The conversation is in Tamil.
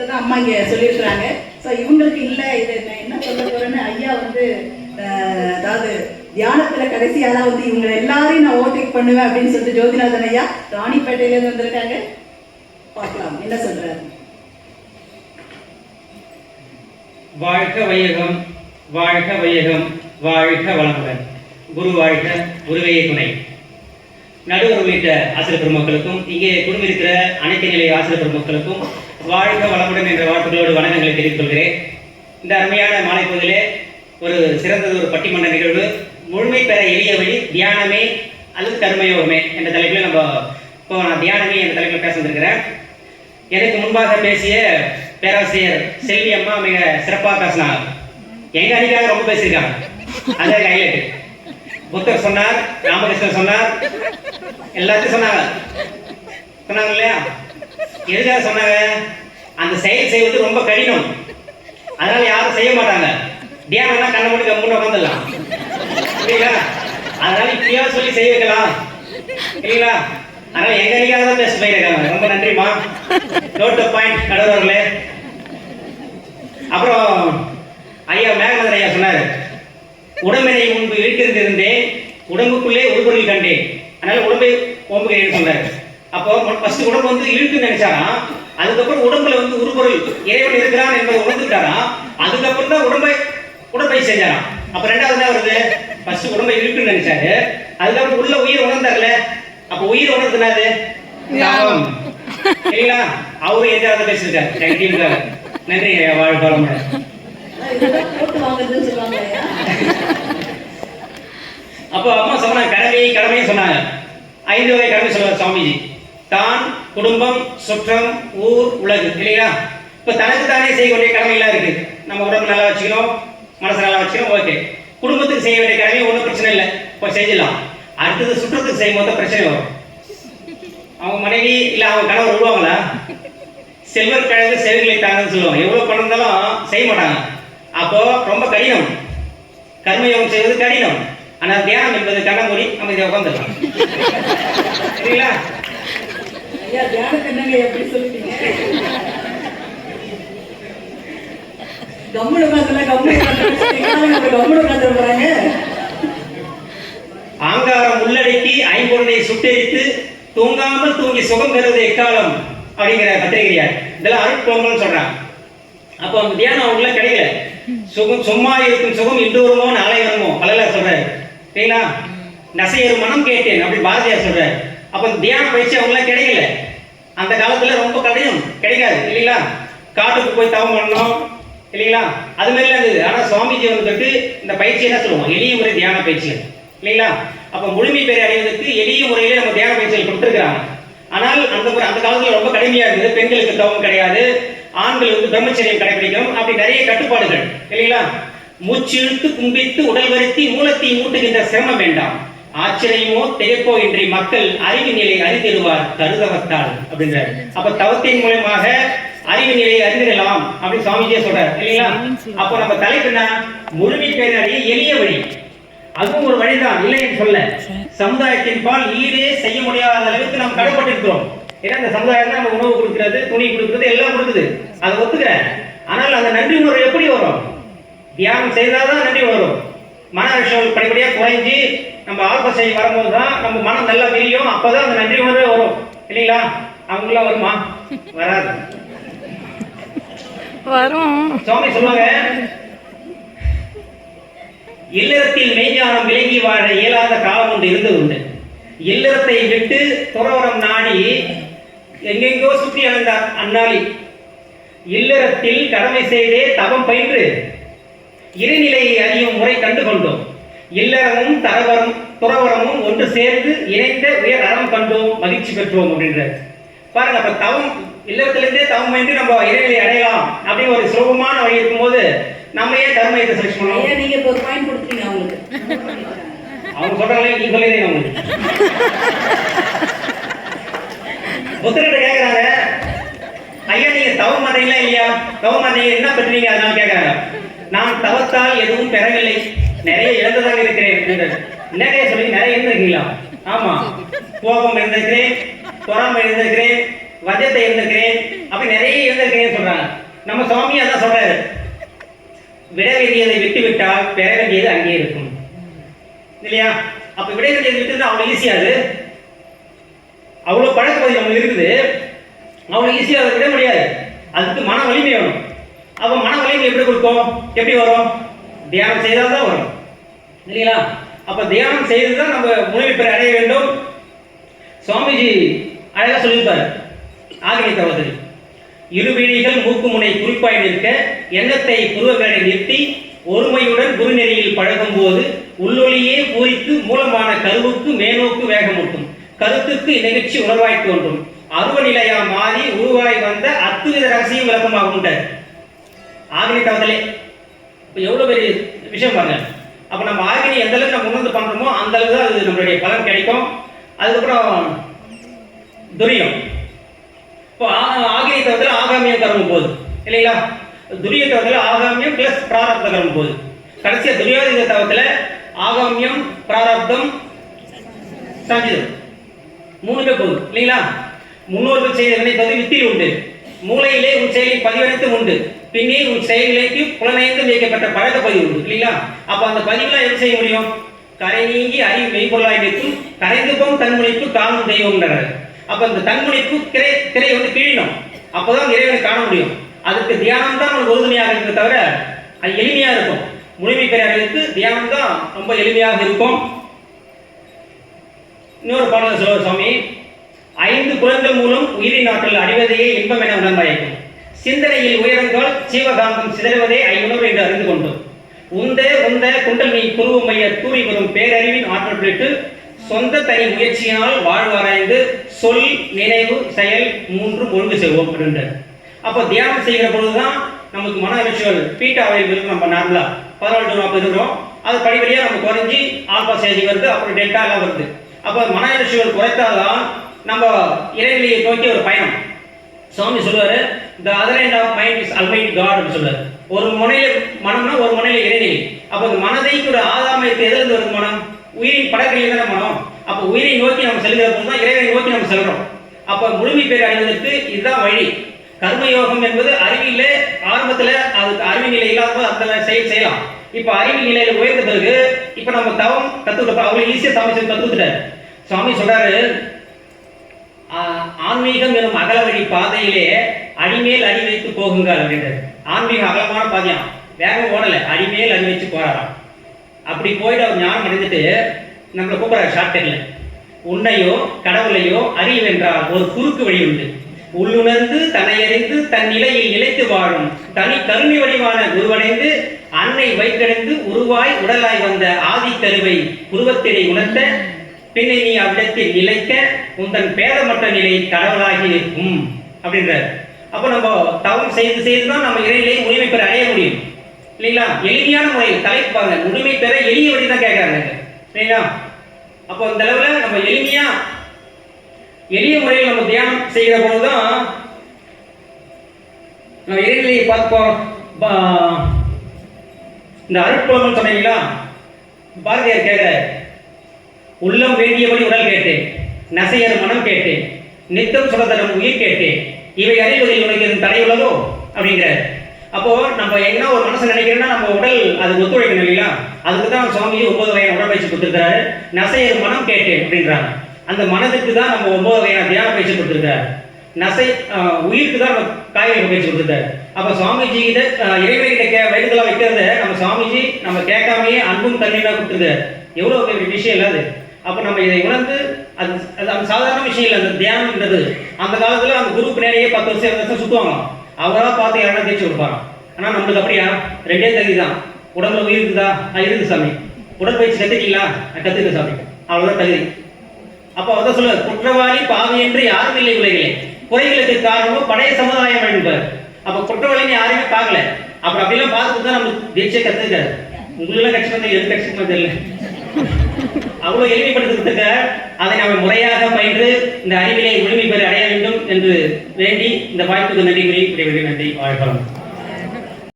தான் அம்மா இங்கே சொல்லியிருக்கிறாங்க. ஸோ இவங்களுக்கு இல்லை, இது நான் என்ன சொல்ல போகிறேன்னு ஐயா வந்து அதாவது தியானத்தில் கடைசியாக தான் வந்து இவங்க எல்லாரையும் நான் ஓவர்டேக் பண்ணுவேன் அப்படின்னு சொல்லிட்டு ஜோதிநாதன் ஐயா ராணிப்பேட்டையிலேருந்து வந்திருக்காங்க. பார்க்கலாம் என்ன சொல்கிறாரு. வாழ்க வையகம், வாழ்க வையகம், வாழ்க வளமுடன். குரு வாழ்க, குருவே துணை. நடுவர் உள்ளிட்ட ஆசிரியர் பெருமக்களுக்கும் இங்கே குழுமிருக்கிற அனைத்து நிலை ஆசிரியர் பெருமக்களுக்கும் வாழ்க வளமுடன் என்ற வாழ்த்துக்களோடு வணக்கங்களை தெரிவித்துக் கொள்கிறேன். இந்த அருமையான மாலை பொழுதிலே ஒரு சிறந்தது ஒரு பட்டிமன்ற நிகழ்வு, முழுமை பெற எளிய வழி தியானமே அல்லது கர்மயோகமே என்ற தலைப்பில் நான் தியானமே என்ற தலைப்பில் பேச வந்திருக்கிறேன். எனக்கு முன்பாக பேசிய பேராசிரியர் செல்வி அம்மா மிக சிறப்பாக பேசினாங்க. எங்க அணிக்காக ரொம்ப பேசியிருக்காங்க. அதான் ஹைலைட். புத்தர் சொன்னார், ராமகிருஷ்ணன் சொன்னார், எல்லாத்தையும் சொன்னாங்க இல்லையா? எதுக்காக சொன்னாங்க? அந்த செயல் செய்வது ரொம்ப கடினம், அதனால யாரும் செய்ய மாட்டாங்க. தியானம்னா கண்ணை மூடி கம்முன்னு உட்காந்துடலாம் இல்லைங்களா? அதனால இப்படியா சொல்லி செய்ய வைக்கலாம் இல்லைங்களா? அதனால எங்க அணிக்காக தான் பேச போயிருக்காங்க. ரொம்ப நன்றிமா. நோட் தி பாயிண்ட் நடுவர்களே. அப்புறம் ஐயா மேகநாதன் ஐயா சொன்னாரு, உடம்பினை முன்பு இழுத்திருந்திருந்தேன், உடம்புக்குள்ளே உள்பொருள் கண்டேன், அதனால உடம்பை ஓம்புகிறேன்னு சொன்னாரு. அப்போ ஃபர்ஸ்ட் உடம்பு வந்து இழுக்குன்னு நினைச்சாராம், அதுக்கப்புறம் உடம்புல வந்து உருபொருள் இறைவன் இருக்கிறான் என்பதை உணர்ந்துட்டாராம், அதுக்கப்புறம் தான் உடற்பயிற்சி செஞ்சாராம். அப்ப ரெண்டாவது என்ன வருது? ஃபர்ஸ்ட் உடம்பை இழுக்குன்னு நினைச்சாரு, அதுக்கப்புறம் உள்ள உயிர் உணர்ந்தார்ல, அப்ப உயிர் உணர்த்தினாரு இல்லைங்களா? அவரு எதாவது பேசிருக்காரு. நன்றி ஐயா, வாழ்க வளமுடன். அப்போ அம்மா சொன்னாங்க கடமையை சொன்னாங்க. 5 வகை கடமை சொல்லுவார் சுவாமிஜி. தான், குடும்பம், சுற்றம், ஊர், உலகு இல்லையா? இப்ப தனக்கு தானே செய்ய வேண்டிய கடமை எல்லாம் இருக்கு. நம்ம உடம்பு நல்லா வச்சுக்கணும், மனசு நல்லா வச்சுக்கணும், ஓகே. குடும்பத்துக்கு செய்ய வேண்டிய கடமை ஒன்றும் பிரச்சனை இல்லை, இப்போ செஞ்சிடலாம். அடுத்தது சுற்றத்துக்கு செய்யும் போது பிரச்சனை வரும். அவங்க மனைவி இல்லை அவங்க கணவர் விடுவாங்களா? செல்வர் கழக செல்களை தாங்கன்னு சொல்லுவாங்க. எவ்வளவு பணம் இருந்தாலும் செய்ய மாட்டாங்க. அப்போ ரொம்ப கடினம். கர்மயோகம் செய்வது கடினம். ஆனால் தியானம் என்பது கண்ண மூடி நம்ம இதை உட்காந்துக்கலாம் சரிங்களா? ஐயா தியானத்தை என்னங்க எப்படி சொல்லிட்டீங்க? கம்முனு உட்காந்து போறாங்க. ஆங்காரம் உள்ளடக்கி ஐம்பொருளை சுட்டெரித்து தூங்காமல் தூங்கி சுகம் பெறுவது எக்காலம் அப்படிங்கிற பத்திரிகையார். இதெல்லாம் அருட்பொங்கல்னு சொல்றாங்க. அப்போ அந்த தியானம் உள்ள கிடைக்கல. சுகம் சும்மா இருக்கும் சுகம் இன்று வருமோ நாளை வருமோ பலர் சொல்றாரு சரிங்களா? நசையொரு மனம் கேட்டேன் அப்படி பாரதியார் சொல்றாரு. அப்போ தியான பயிற்சி அவங்களாம் கிடைக்கல. அந்த காலத்துல ரொம்ப கடினம், கிடைக்காது இல்லைங்களா? காட்டுக்கு போய் தவம் பண்ணணும் இல்லைங்களா? அது மாதிரிலாம் இருந்தது. ஆனா சுவாமிஜி வந்துட்டு இந்த பயிற்சி என்ன சொல்லுவோம், எளிய முறை தியான பயிற்சிகள் இல்லைங்களா? அப்ப முழுமை பெற அடைவதற்கு எளிய முறையில நம்ம தியான பயிற்சிகள் கொடுத்துருக்காங்க. ஆனால் அந்த காலத்துல ரொம்ப கடுமையா இருந்தது. பெண்களுக்கு தவம் கிடையாது, ஆண்கள் வந்து பிரம்மச்சரியம் கடைபிடிக்கணும், அப்படி நிறைய கட்டுப்பாடுகள் இல்லைங்களா? மூச்சு இழுத்து கும்பிட்டு உடல் வருத்தி மூலத்தை மூட்டுகின்ற சிரமம் வேண்டாம், ஆச்சரியமோ திகைப்போ இன்றி மக்கள் அறிவு நிலை அறிந்திடுவார் கருதவத்தால் அப்படின்றாரு. அப்ப தவத்தின் மூலமாக அறிவு நிலையை அறிந்திடலாம் அப்படின்னு சுவாமிஜியே சொல்றாரு இல்லைங்களா? அப்போ நம்ம தலைப்புனா முழுமை பேரடைய எளிய வழி, அதுவும் ஒரு வழிதான் இல்லைன்னு சொல்ல. சமுதாயத்தின் பால் ஈடே செய்ய முடியாத அளவுக்கு நாம் கடப்பட்டிருக்கிறோம். ஏன்னா இந்த சமுதாயம் நம்ம உணவு கொடுக்கிறது, துணி கொடுக்கிறது, எல்லாம் கொடுக்குது, அதை ஒத்துக்கிறேன். ஆனால் அந்த நன்றி உணர்வு எப்படி வரும்? தியானம் செய்தாதான் நன்றி வரும். மன அழுத்தம் படிப்படியா குறைஞ்சி நம்ம ஆல்பசை வரும்போது தான் நம்ம மனம் நல்லா தெரியும். அப்பதான் அந்த நன்றி உணர்வே வரும் இல்லைங்களா? அவங்களாம் வருமா? வராது. வரும். சுவாமி சொல்லுவாங்க, இல்லறத்தில் மெய்ஞானம் விளங்கி வாழ இயலாத காலம் ஒன்று இருந்தது உண்டு. இல்லறத்தை விட்டு துறவரம் நாடி எங்கெங்கோ சுற்றி அடைந்தார் அந்நாளி. இல்லறத்தில் கடமை செய்தே தவம் பயின்று இறைநிலையை அறியும் முறை கண்டு கொண்டோம். இல்லறமும் துறவரமும் ஒன்று சேர்ந்து இணைந்த உயர் அறம் கண்டோம், மகிழ்ச்சி பெற்றோம் அப்படின்றார். பாருங்க, அப்ப தவம் இல்லறத்திலிருந்தே தவம் பயின்று நம்ம இறைநிலை அடையலாம் அப்படின்னு ஒரு சுலபமான வழி இருக்கும்போது நம்ம ஏன் தர்மத்தை செலக்ட் பண்ணலாம்? நீங்க ஒரு பாயிண்ட் கொடுத்தீங்க அவங்களுக்கு. அவங்க சொல்றாங்களே, நீங்க சொல்லிடுங்க அவங்களுக்கு. புத்தர்கிட்ட கேட்கறாங்க, ஐயா நீங்க தவம் மாட்டீங்களா இல்லையா? தவம் மாட்டீங்க என்ன பெற்றீங்க? அதனால கேட்கறாங்க. நான் தவத்தால் எதுவும் பெறவில்லை, நிறைய இழந்துதான் இருக்கிறேன். நிறைய சொல்லி நிறைய இருந்திருக்கீங்களா? ஆமா, கோபம் இருந்திருக்கிறேன், பொறாமை இருந்திருக்கிறேன், வஜத்தை இருந்திருக்கிறேன், அப்படி நிறைய இருந்திருக்கிறேன்னு சொல்றாங்க. நம்ம சுவாமி அதான் சொல்றாரு, விட வேண்டியதை விட்டு விட்டால் பெற வேண்டியது அங்கே இருக்கும் இல்லையா? அப்ப விட வேண்டியதை விட்டு அவ்வளவு ஈஸியாது, அவ்வளவு பழக்க பதிவு நம்மளுக்கு இருக்குது, அவ்வளவு ஈஸியாக அதை விட முடியாது. அதுக்கு மன வலிமை வேணும். அப்ப மன வலிமை எப்படி கொடுக்கும், எப்படி வரும்? தியானம் செய்தால் தான் வரும் இல்லைங்களா? அப்ப தியானம் செய்து தான் நம்ம முழுமை பெற அடைய வேண்டும். சுவாமிஜி அழகா சொல்லியிருப்பார் ஆகிய தவத்தில், இருவிழிகள் மூக்கு முனை குறிப்பாய் நிற்க எண்ணத்தை புருவங்களை நிறுத்தி ஒருமையுடன் குருநெறியில் பழகும் போது உள்ளொளியே பூரித்து மூலமான கருவுக்கு மேனோக்கு வேகமூட்டும், கருத்துக்கு நிகழ்ச்சி உணர்வாய் தோன்றும், அருவ நிலையா மாறி உருவாய் வந்த அத்துவித ரகசியம் விளக்கமாகும் ஆகினி தவத்திலே. இப்போ எவ்வளோ பெரிய விஷயம் பாருங்க. அப்போ நம்ம ஆகினி எந்த அளவுக்கு நம்ம உணர்ந்து பண்ணுறோமோ அந்த அளவுக்கு தான் அது நம்மளுடைய பலன் கிடைக்கும். அதுக்கப்புறம் துரியம், இப்போ ஆகினி தவத்தில் ஆகாமியம் கர்மம் போகுது இல்லைங்களா? துரிய தவத்தில் ஆகாமியம் பிளஸ் பிராரப்த கர்மம் போகுது. கடைசியாக துரியோதித தவத்தில் ஆகாமியம் பிராரப்தம் சஞ்சிதம் மூணுமே போகுது இல்லைங்களா? முன்னோர்கள் செய்த வினைப்பது வித்தில் உண்டு, மூளையிலே உன் செயலில் பதிவனைத்தும் உண்டு, பின்னே உன் செயலிലേക്ക് புலனைந்து வைக்கப்பட்ட பழக்க பதிவு உண்டு இல்லைங்களா? அப்போ அந்த பதிவுலாம் எப்படி செய்ய முடியும்? கரை நீங்கி அறிவு மெய்பொருளாய் நிற்கும், கரைந்து போம் தன்முனைப்பு காணும் தெய்வம்ன்றார். அப்போ அந்த தன்முனைப்பு திரை வந்து கிழியணும், அப்போதான் இறைவனை காண முடியும். அதுக்கு தியானம் தான் நமக்கு உறுதுணையாக இருக்கிறத தவிர அது எளிமையாக இருக்கும். முழுமை பெறவர்களுக்கு தியானம் தான் ரொம்ப எளிமையாக இருக்கும். இன்னொரு பாடல் சொல்லுவார் சுவாமி, 5 புலன்கள் மூலம் உயிரின் ஆற்றல் அடைவதையே இன்பம் என உணர்வாயிருக்கும், சிந்தனையில் உயரங்கால் சீவகாந்தம் சிதறுவதே ஐயுணர்வு என்று அறிந்து கொண்டோம், உந்த குண்டல் நீ குருவ மைய தூரி வரும் பேரறிவின் ஆற்றல் பெற்று சொந்த தனி முயற்சியினால் வாழ்வாராய்ந்து சொல் நினைவு செயல் 3 ஒழுங்கு செய்வோம் அப்படின்றார். அப்போ தியானம் செய்கிற பொழுதுதான் நமக்கு மன விஷுவல் பீட்டா அவைகள் நம்ம நார்மலா 14 to 40 இருக்கிறோம், அது படிப்படியாக நம்ம குறைஞ்சி ஆல்பா ஸ்டேஜ் வருது, அப்புறம் டெல்டா எல்லாம் வருது. அப்போ மன விஷுவல் குறைத்தால்தான் நம்ம இறைநிலையை நோக்கி ஒரு பயணம். சுவாமி சொல்லுவாரு, the other end of mind is Almighty God அப்படின்னு சொல்லுவாரு. ஒரு முனையில மனம்னா ஒரு முனையில இறைநிலை. அப்போ அந்த மனதை கூட ஆதாமத்துக்கு எதிலிருந்து வருது மனம்? உயிரின் படக்கிலே தானே மனம். அப்போ உயிரை நோக்கி நம்ம செல்கிற போது தான் இறைவனை நோக்கி நம்ம செல்றோம். அப்போ முழுமை பெற அடைவதற்கு இதுதான் வழி. கர்மயோகம் என்பது அறிவிலே ஆரம்பத்தில் அதுக்கு அறிவு நிலை இல்லாத அந்த செயல் செய்யலாம். இப்போ அறிவு நிலையில உயர்ந்த பிறகு இப்போ நம்ம தவம் கற்றுக்கிட்டோம், அவ்வளோ ஈஸியாக சாமி சொல்லி கற்றுக்கிட்டாரு. சுவாமி சொல்றாரு, ஆன்மீகம் எனும் அகல வழி பாதையிலே அடிமேல் அடி வைத்து போகுங்கள் அப்படின்றது. ஆன்மீகம் அகலமான பாதையாம், வேகம் ஓடலை, அடிமேல் அடி வச்சு போறாராம். அப்படி போயிட்டு அவர் ஞானம் அடைந்துட்டு நம்மளை கூப்பிட்றாரு ஷார்ட்கட்ல, உன்னையோ கடவுளையோ அறிவென்றால் ஒரு குறுக்கு வழி உண்டு, உள்ளுணர்ந்து தன்னையறிந்து தன் நிலையில் நிலைத்து வாழும் தனி கருணை வடிவான குருவடைந்து அன்னை வைத்தடைந்து உருவாய் உடலாய் வந்த ஆதி கருவை உருவத்தினை உணர்த்த பின்னை நீ அவ்விடத்தில் நிலைக்க உந்தன் பேதமற்ற நிலை கடவுளாகி நிற்கும் அப்படின்றார். அப்போ நம்ம தவம் செய்து தான் நம்ம இறைநிலை முழுமை பெற அடைய முடியும் இல்லைங்களா? எளிமையான முறையில் தலைப்பு பாருங்க, முழுமை பெற எளிய வழி தான் கேட்கறாங்க இல்லைங்களா? அப்போ இந்த அளவில் நம்ம எளிய முறையில் நம்ம தியானம் செய்கிற போதுதான் நம்ம இறைநிலையை பார்ப்போம். இந்த அருட்புலம்னு சொன்னீங்களா, பாரதியார் கேட்கிற, உள்ளம் வேண்டியபடி உடல் கேட்டேன், நசையர் மனம் கேட்டேன், நித்தம் சுரதரம் உயிர் கேட்டேன், இவை அறிவதில் உனக்கு எதுவும் தடை உள்ளதோ அப்படிங்கிறார். அப்போ நம்ம என்ன ஒரு மனசு நினைக்கிறோம்னா நம்ம உடல் அதுக்கு ஒத்துழைக்கணும் இல்லைங்களா? அதுக்கு தான் சுவாமி 9 வகையான உடற்பயிற்சி கொடுத்துருக்காரு. நசையர் மனம் கேட்டேன் அப்படின்றாங்க. அந்த மனதுக்கு தான் நம்ம 9 வகையான தியான பயிற்சி கொடுத்துருக்காரு. உயிருக்கு தான் நம்ம காய்கறி பயிற்சி கொடுத்துருக்காரு. அப்போ சுவாமிஜி கிட்ட இறைவன்கிட்ட வயிற்றுலாம் வைக்கிறத நம்ம சுவாமிஜி நம்ம கேட்காமையே அன்பும் தண்ணீராக கொடுத்துருக்காரு. எவ்வளோ பெரிய விஷயம் இல்லாது. அப்போ நம்ம இதை உணர்ந்து அது அந்த சாதாரண விஷயம் இல்லை. அந்த தியானம்ன்றது அந்த காலத்தில் அந்த குரூப் நேரையே 10 வருஷம் 20 வருஷம் சுற்றுவாங்க, அவராக பார்த்து யாரா தேய்ச்சி கொடுப்பாங்க. ஆனால் நம்மளுக்கு அப்படியா? 2 தகுதி தான். உடம்புல உயிர் இருக்குதா? இருக்குது சாமி. உடற்பயிற்சி கற்றுக்கிங்களா? கற்றுக்க சாமி, அவ்வளோதான் தகுதி. அப்போ அதை சொல்ல, குற்றவாளி பாவி என்று யாரும் இல்லை உலகிலே, குறைகளுக்கு காரணமும் பழைய சமுதாயம் என்பார். அப்போ குற்றவாளின்னு யாருமே பார்க்கல. அப்புறம் அப்படிலாம் பார்த்துட்டு தான் நம்மளுக்கு தீட்சை கற்றுக்காரு. உங்களெல்லாம் கட்சி வந்து எது கட்சி வந்து இல்லை, அவ்வளோ எளிமைப்படுத்துறதுக்கு அதை நாம் முறையாக பயின்று இந்த அறிவிலை முழுமை பெற அடைய வேண்டும் என்று வேண்டி இந்த வாய்ப்புக்கு நன்றி கூறி நன்றி வாழ்க்கலாம்.